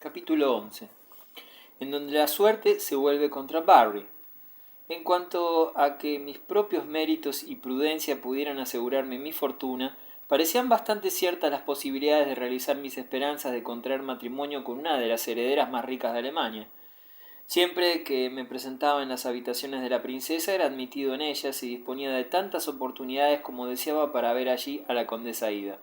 Capítulo 11, en donde la suerte se vuelve contra Barry. En cuanto a que mis propios méritos y prudencia pudieran asegurarme mi fortuna, parecían bastante ciertas las posibilidades de realizar mis esperanzas de contraer matrimonio con una de las herederas más ricas de Alemania. Siempre que me presentaba en las habitaciones de la princesa era admitido en ellas y disponía de tantas oportunidades como deseaba para ver allí a la condesa Ida.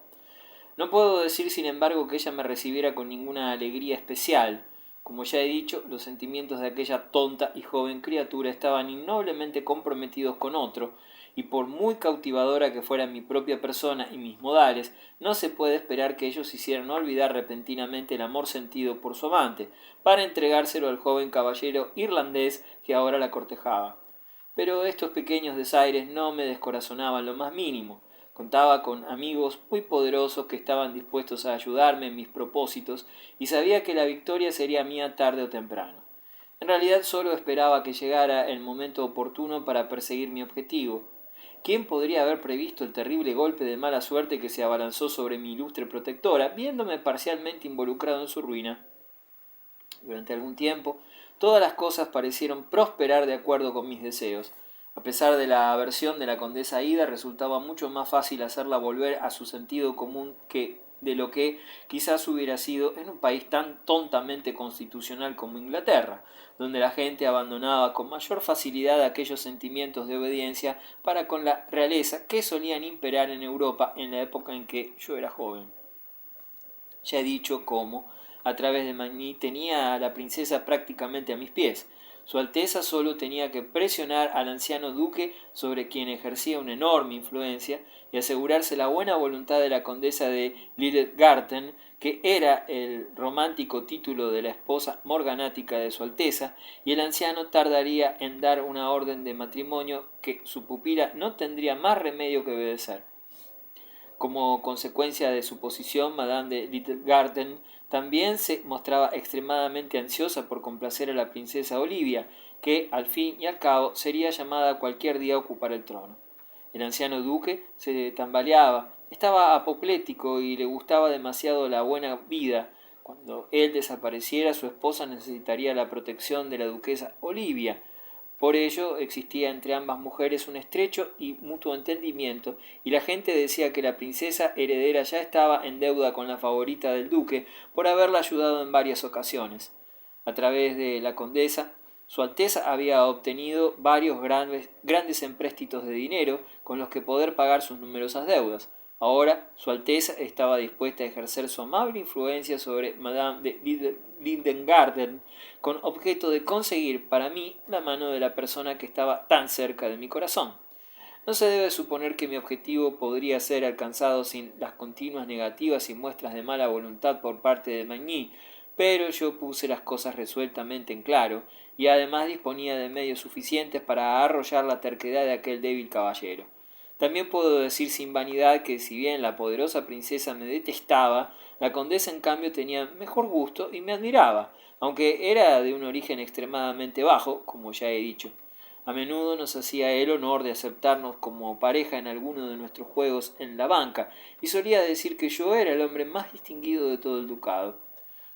No puedo decir, sin embargo, que ella me recibiera con ninguna alegría especial. Como ya he dicho, los sentimientos de aquella tonta y joven criatura estaban innoblemente comprometidos con otro, y por muy cautivadora que fuera mi propia persona y mis modales, no se puede esperar que ellos hicieran olvidar repentinamente el amor sentido por su amante, para entregárselo al joven caballero irlandés que ahora la cortejaba. Pero estos pequeños desaires no me descorazonaban lo más mínimo. Contaba con amigos muy poderosos que estaban dispuestos a ayudarme en mis propósitos y sabía que la victoria sería mía tarde o temprano. En realidad solo esperaba que llegara el momento oportuno para perseguir mi objetivo. ¿Quién podría haber previsto el terrible golpe de mala suerte que se abalanzó sobre mi ilustre protectora, viéndome parcialmente involucrado en su ruina? Durante algún tiempo, todas las cosas parecieron prosperar de acuerdo con mis deseos. A pesar de la aversión de la condesa Ida, resultaba mucho más fácil hacerla volver a su sentido común que de lo que quizás hubiera sido en un país tan tontamente constitucional como Inglaterra, donde la gente abandonaba con mayor facilidad aquellos sentimientos de obediencia para con la realeza que solían imperar en Europa en la época en que yo era joven. Ya he dicho cómo, a través de Magny, tenía a la princesa prácticamente a mis pies. Su Alteza solo tenía que presionar al anciano duque, sobre quien ejercía una enorme influencia, y asegurarse la buena voluntad de la condesa de Lillegarten, que era el romántico título de la esposa morganática de su Alteza, y el anciano tardaría en dar una orden de matrimonio que su pupila no tendría más remedio que obedecer. Como consecuencia de su posición, Madame de Lillegarten también se mostraba extremadamente ansiosa por complacer a la princesa Olivia, que, al fin y al cabo, sería llamada cualquier día a ocupar el trono. El anciano duque se tambaleaba, estaba apoplético y le gustaba demasiado la buena vida. Cuando él desapareciera, su esposa necesitaría la protección de la duquesa Olivia. Por ello existía entre ambas mujeres un estrecho y mutuo entendimiento, y la gente decía que la princesa heredera ya estaba en deuda con la favorita del duque por haberla ayudado en varias ocasiones. A través de la condesa, su Alteza había obtenido varios grandes empréstitos de dinero con los que poder pagar sus numerosas deudas. Ahora su Alteza estaba dispuesta a ejercer su amable influencia sobre Madame de Lindengarten con objeto de conseguir para mí la mano de la persona que estaba tan cerca de mi corazón. No se debe suponer que mi objetivo podría ser alcanzado sin las continuas negativas y muestras de mala voluntad por parte de Magny, pero yo puse las cosas resueltamente en claro, y además disponía de medios suficientes para arrollar la terquedad de aquel débil caballero. También puedo decir sin vanidad que si bien la poderosa princesa me detestaba, la condesa en cambio tenía mejor gusto y me admiraba, aunque era de un origen extremadamente bajo, como ya he dicho. A menudo nos hacía el honor de aceptarnos como pareja en alguno de nuestros juegos en la banca, y solía decir que yo era el hombre más distinguido de todo el ducado.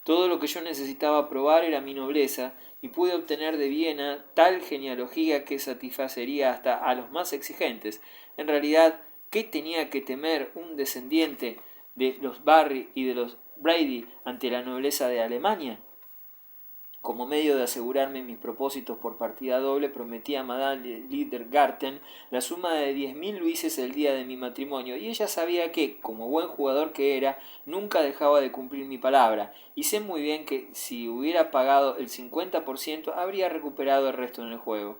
Todo lo que yo necesitaba probar era mi nobleza, y pude obtener de Viena tal genealogía que satisfacería hasta a los más exigentes. En realidad, ¿qué tenía que temer un descendiente de los Barry y de los Brady ante la nobleza de Alemania? Como medio de asegurarme mis propósitos por partida doble, prometí a Madame Ledergarten la suma de 10.000 luises el día de mi matrimonio, y ella sabía que, como buen jugador que era, nunca dejaba de cumplir mi palabra, y sé muy bien que si hubiera pagado el 50% habría recuperado el resto en el juego.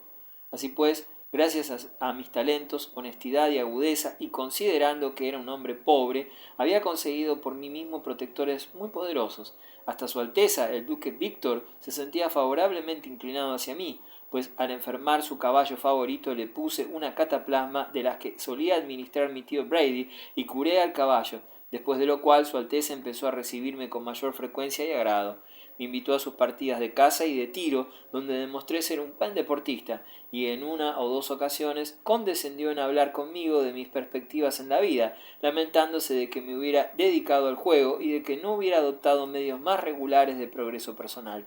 Así pues, gracias a mis talentos, honestidad y agudeza, y considerando que era un hombre pobre, había conseguido por mí mismo protectores muy poderosos. Hasta su Alteza, el duque Víctor, se sentía favorablemente inclinado hacia mí, pues al enfermar su caballo favorito le puse una cataplasma de las que solía administrar mi tío Brady y curé al caballo, después de lo cual su Alteza empezó a recibirme con mayor frecuencia y agrado. me invitó a sus partidas de caza y de tiro, donde demostré ser un buen deportista, y en una o dos ocasiones condescendió en hablar conmigo de mis perspectivas en la vida, lamentándose de que me hubiera dedicado al juego y de que no hubiera adoptado medios más regulares de progreso personal.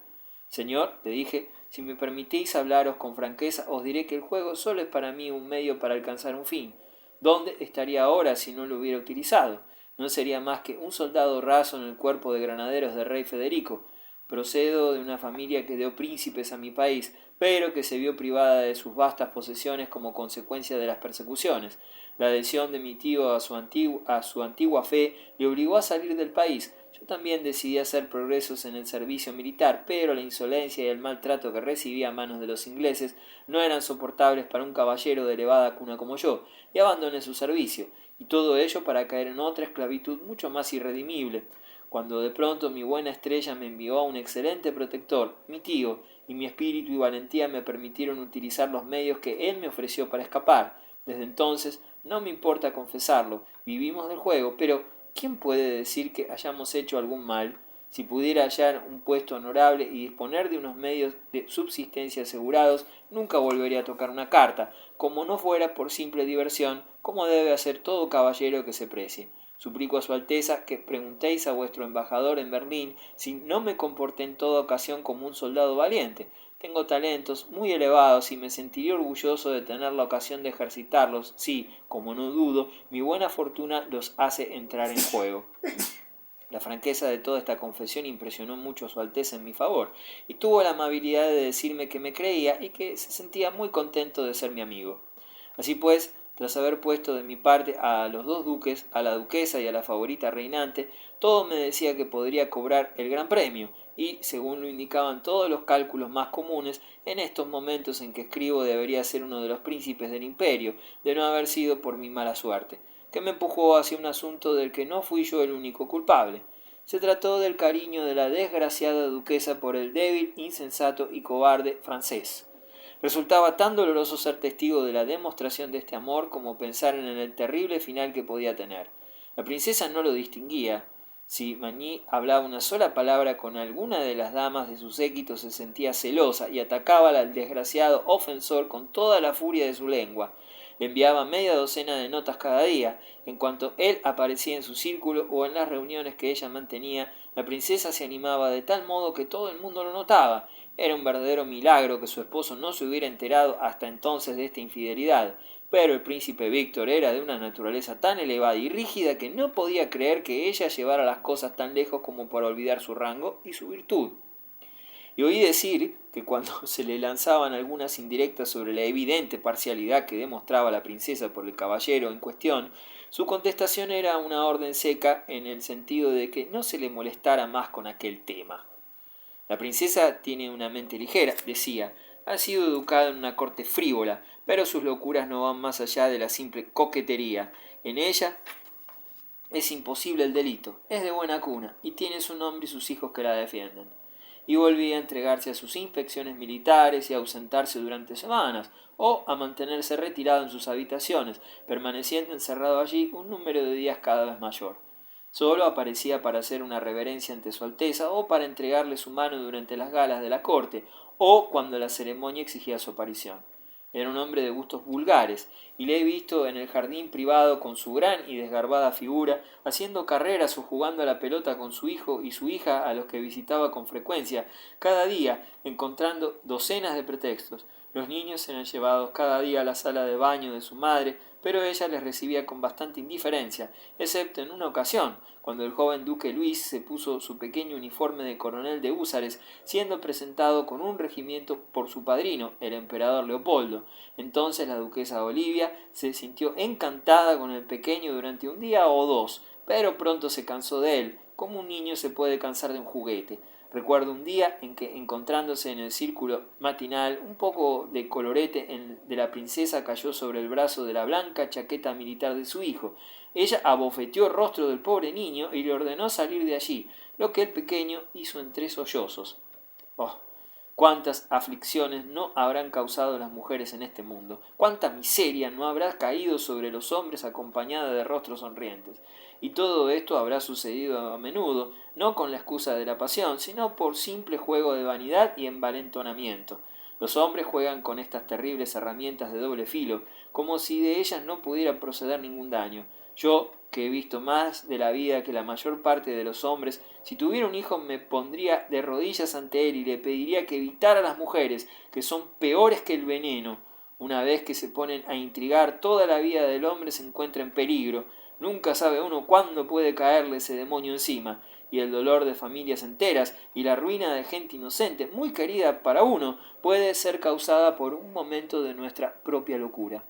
Señor, le dije, si me permitís hablaros con franqueza, os diré que el juego solo es para mí un medio para alcanzar un fin. ¿Dónde estaría ahora si no lo hubiera utilizado? No sería más que un soldado raso en el cuerpo de granaderos del rey Federico. Procedo de una familia que dio príncipes a mi país, pero que se vio privada de sus vastas posesiones como consecuencia de las persecuciones. La adhesión de mi tío a su antigua fe le obligó a salir del país. Yo también decidí hacer progresos en el servicio militar, pero la insolencia y el maltrato que recibía a manos de los ingleses no eran soportables para un caballero de elevada cuna como yo, y abandoné su servicio, y todo ello para caer en otra esclavitud mucho más irredimible, cuando de pronto mi buena estrella me envió a un excelente protector, mi tío, y mi espíritu y valentía me permitieron utilizar los medios que él me ofreció para escapar. Desde entonces, no me importa confesarlo, vivimos del juego, pero ¿quién puede decir que hayamos hecho algún mal? Si pudiera hallar un puesto honorable y disponer de unos medios de subsistencia asegurados, nunca volvería a tocar una carta, como no fuera por simple diversión, como debe hacer todo caballero que se precie. Suplico a su Alteza que preguntéis a vuestro embajador en Berlín si no me comporté en toda ocasión como un soldado valiente. Tengo talentos muy elevados y me sentiría orgulloso de tener la ocasión de ejercitarlos si, como no dudo, mi buena fortuna los hace entrar en juego. La franqueza de toda esta confesión impresionó mucho a su Alteza en mi favor, y tuvo la amabilidad de decirme que me creía y que se sentía muy contento de ser mi amigo. Así pues, tras haber puesto de mi parte a los dos duques, a la duquesa y a la favorita reinante, todo me decía que podría cobrar el gran premio, y, según lo indicaban todos los cálculos más comunes, en estos momentos en que escribo debería ser uno de los príncipes del imperio, de no haber sido por mi mala suerte, que me empujó hacia un asunto del que no fui yo el único culpable. Se trató del cariño de la desgraciada duquesa por el débil, insensato y cobarde francés. Resultaba tan doloroso ser testigo de la demostración de este amor como pensar en el terrible final que podía tener. La princesa no lo distinguía. Si Magny hablaba una sola palabra con alguna de las damas de su séquito se sentía celosa y atacaba al desgraciado ofensor con toda la furia de su lengua. Le enviaba media docena de notas cada día. En cuanto él aparecía en su círculo o en las reuniones que ella mantenía, la princesa se animaba de tal modo que todo el mundo lo notaba. Era un verdadero milagro que su esposo no se hubiera enterado hasta entonces de esta infidelidad, pero el príncipe Víctor era de una naturaleza tan elevada y rígida que no podía creer que ella llevara las cosas tan lejos como para olvidar su rango y su virtud. Y oí decir que cuando se le lanzaban algunas indirectas sobre la evidente parcialidad que demostraba la princesa por el caballero en cuestión, su contestación era una orden seca en el sentido de que no se le molestara más con aquel tema. La princesa tiene una mente ligera, decía, ha sido educada en una corte frívola, pero sus locuras no van más allá de la simple coquetería. En ella es imposible el delito, es de buena cuna, y tiene su nombre y sus hijos que la defienden. Y volvía a entregarse a sus inspecciones militares y a ausentarse durante semanas, o a mantenerse retirado en sus habitaciones, permaneciendo encerrado allí un número de días cada vez mayor. Solo aparecía para hacer una reverencia ante su Alteza o para entregarle su mano durante las galas de la corte o cuando la ceremonia exigía su aparición. Era un hombre de gustos vulgares, y le he visto en el jardín privado con su gran y desgarbada figura, haciendo carreras o jugando a la pelota con su hijo y su hija a los que visitaba con frecuencia, cada día encontrando docenas de pretextos. Los niños eran llevados cada día a la sala de baño de su madre, pero ella les recibía con bastante indiferencia, excepto en una ocasión, cuando el joven duque Luis se puso su pequeño uniforme de coronel de húsares, siendo presentado con un regimiento por su padrino, el emperador Leopoldo. Entonces la duquesa Olivia se sintió encantada con el pequeño durante un día o dos, pero pronto se cansó de él, como un niño se puede cansar de un juguete. Recuerdo un día en que, encontrándose en el círculo matinal, un poco de colorete de la princesa cayó sobre el brazo de la blanca chaqueta militar de su hijo. Ella abofeteó el rostro del pobre niño y le ordenó salir de allí, lo que el pequeño hizo en 3 sollozos. Oh, cuántas aflicciones no habrán causado las mujeres en este mundo, cuánta miseria no habrá caído sobre los hombres acompañada de rostros sonrientes. y todo esto habrá sucedido a menudo, no con la excusa de la pasión, sino por simple juego de vanidad y envalentonamiento. Los hombres juegan con estas terribles herramientas de doble filo, como si de ellas no pudiera proceder ningún daño. Yo, que he visto más de la vida que la mayor parte de los hombres, si tuviera un hijo me pondría de rodillas ante él y le pediría que evitara a las mujeres, que son peores que el veneno. Una vez que se ponen a intrigar, toda la vida del hombre se encuentra en peligro. Nunca sabe uno cuándo puede caerle ese demonio encima, y el dolor de familias enteras y la ruina de gente inocente, muy querida para uno, puede ser causada por un momento de nuestra propia locura.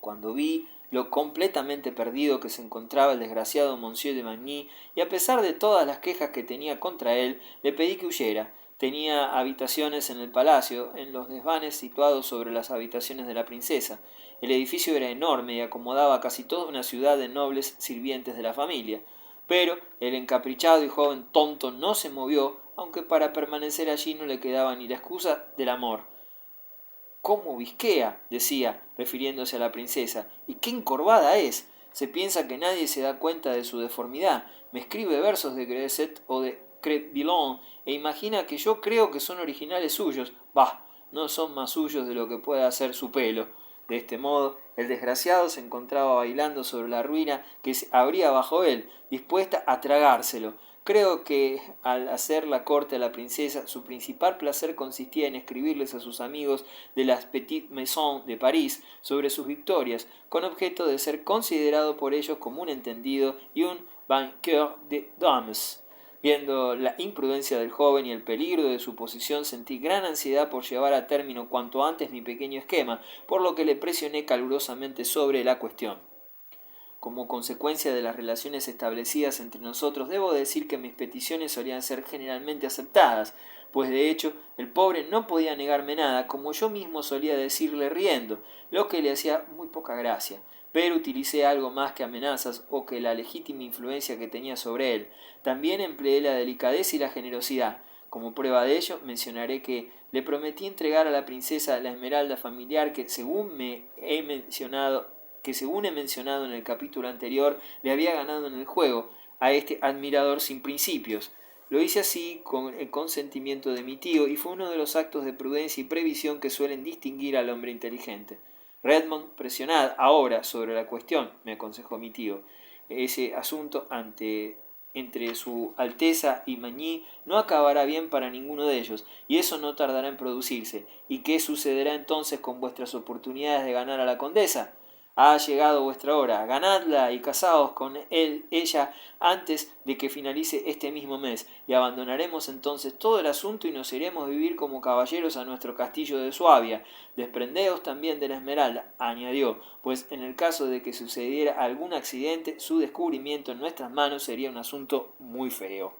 Cuando vi lo completamente perdido que se encontraba el desgraciado Monsieur de Magny, y a pesar de todas las quejas que tenía contra él, le pedí que huyera. Tenía habitaciones en el palacio, en los desvanes situados sobre las habitaciones de la princesa. El edificio era enorme y acomodaba casi toda una ciudad de nobles sirvientes de la familia. Pero el encaprichado y joven tonto no se movió, aunque para permanecer allí no le quedaba ni la excusa del amor. «¿Cómo visquea?», decía, refiriéndose a la princesa, «y qué encorvada es. Se piensa que nadie se da cuenta de su deformidad. Me escribe versos de Grosset o de Crébillon e imagina que yo creo que son originales suyos. Bah, no son más suyos de lo que pueda ser su pelo». De este modo, el desgraciado se encontraba bailando sobre la ruina que se abría bajo él, dispuesta a tragárselo. Creo que al hacer la corte a la princesa, su principal placer consistía en escribirles a sus amigos de las Petites Maisons de París sobre sus victorias, con objeto de ser considerado por ellos como un entendido y un vainqueur de dames. Viendo la imprudencia del joven y el peligro de su posición, sentí gran ansiedad por llevar a término cuanto antes mi pequeño esquema, por lo que le presioné calurosamente sobre la cuestión. Como consecuencia de las relaciones establecidas entre nosotros, debo decir que mis peticiones solían ser generalmente aceptadas, pues de hecho el pobre no podía negarme nada, como yo mismo solía decirle riendo, lo que le hacía muy poca gracia, pero utilicé algo más que amenazas o que la legítima influencia que tenía sobre él. También empleé la delicadeza y la generosidad. Como prueba de ello, mencionaré que le prometí entregar a la princesa la esmeralda familiar que, según he mencionado en el capítulo anterior, le había ganado en el juego a este admirador sin principios. Lo hice así con el consentimiento de mi tío y fue uno de los actos de prudencia y previsión que suelen distinguir al hombre inteligente. Redmond, presionad ahora sobre la cuestión, me aconsejó mi tío. Ese asunto entre su Alteza y Magny no acabará bien para ninguno de ellos, y eso no tardará en producirse. ¿Y qué sucederá entonces con vuestras oportunidades de ganar a la condesa? Ha llegado vuestra hora, ganadla y casaos con ella antes de que finalice este mismo mes, y abandonaremos entonces todo el asunto y nos iremos a vivir como caballeros a nuestro castillo de Suabia. Desprendeos también de la esmeralda, añadió, pues en el caso de que sucediera algún accidente, su descubrimiento en nuestras manos sería un asunto muy feo.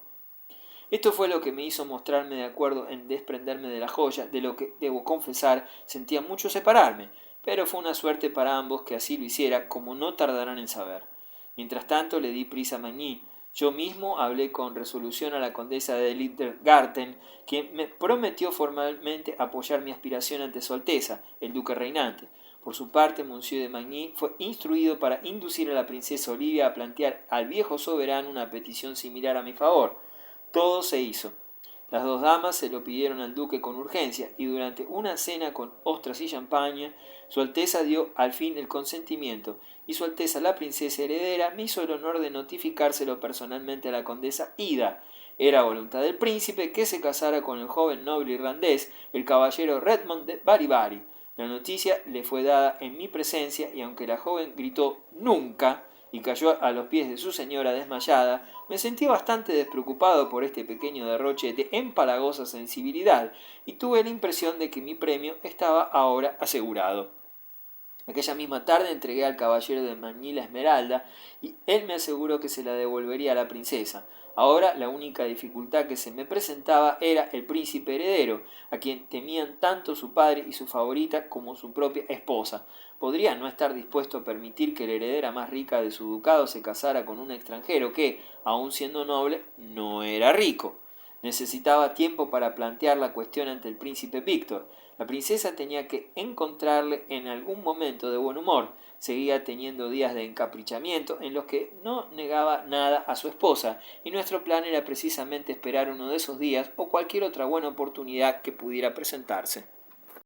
Esto fue lo que me hizo mostrarme de acuerdo en desprenderme de la joya, de lo que, debo confesar, sentía mucho separarme, pero fue una suerte para ambos que así lo hiciera, como no tardarán en saber. Mientras tanto le di prisa a Magny. Yo mismo hablé con resolución a la condesa de Liedergarten, quien me prometió formalmente apoyar mi aspiración ante su Alteza, el duque reinante. Por su parte, Monsieur de Magny fue instruido para inducir a la princesa Olivia a plantear al viejo soberano una petición similar a mi favor. Todo se hizo. Las dos damas se lo pidieron al duque con urgencia, y durante una cena con ostras y champaña, su Alteza dio al fin el consentimiento, y su Alteza la princesa heredera me hizo el honor de notificárselo personalmente a la condesa Ida. Era voluntad del príncipe que se casara con el joven noble irlandés, el caballero Redmond de Bari. La noticia le fue dada en mi presencia, y aunque la joven gritó «¡Nunca!» y cayó a los pies de su señora desmayada, me sentí bastante despreocupado por este pequeño derroche de empalagosa sensibilidad, y tuve la impresión de que mi premio estaba ahora asegurado. Aquella misma tarde entregué al caballero de Magny la esmeralda, y él me aseguró que se la devolvería a la princesa. Ahora la única dificultad que se me presentaba era el príncipe heredero, a quien temían tanto su padre y su favorita como su propia esposa. Podría no estar dispuesto a permitir que la heredera más rica de su ducado se casara con un extranjero que, aun siendo noble, no era rico. Necesitaba tiempo para plantear la cuestión ante el príncipe Víctor. La princesa tenía que encontrarle en algún momento de buen humor. Seguía teniendo días de encaprichamiento en los que no negaba nada a su esposa, y nuestro plan era precisamente esperar uno de esos días o cualquier otra buena oportunidad que pudiera presentarse.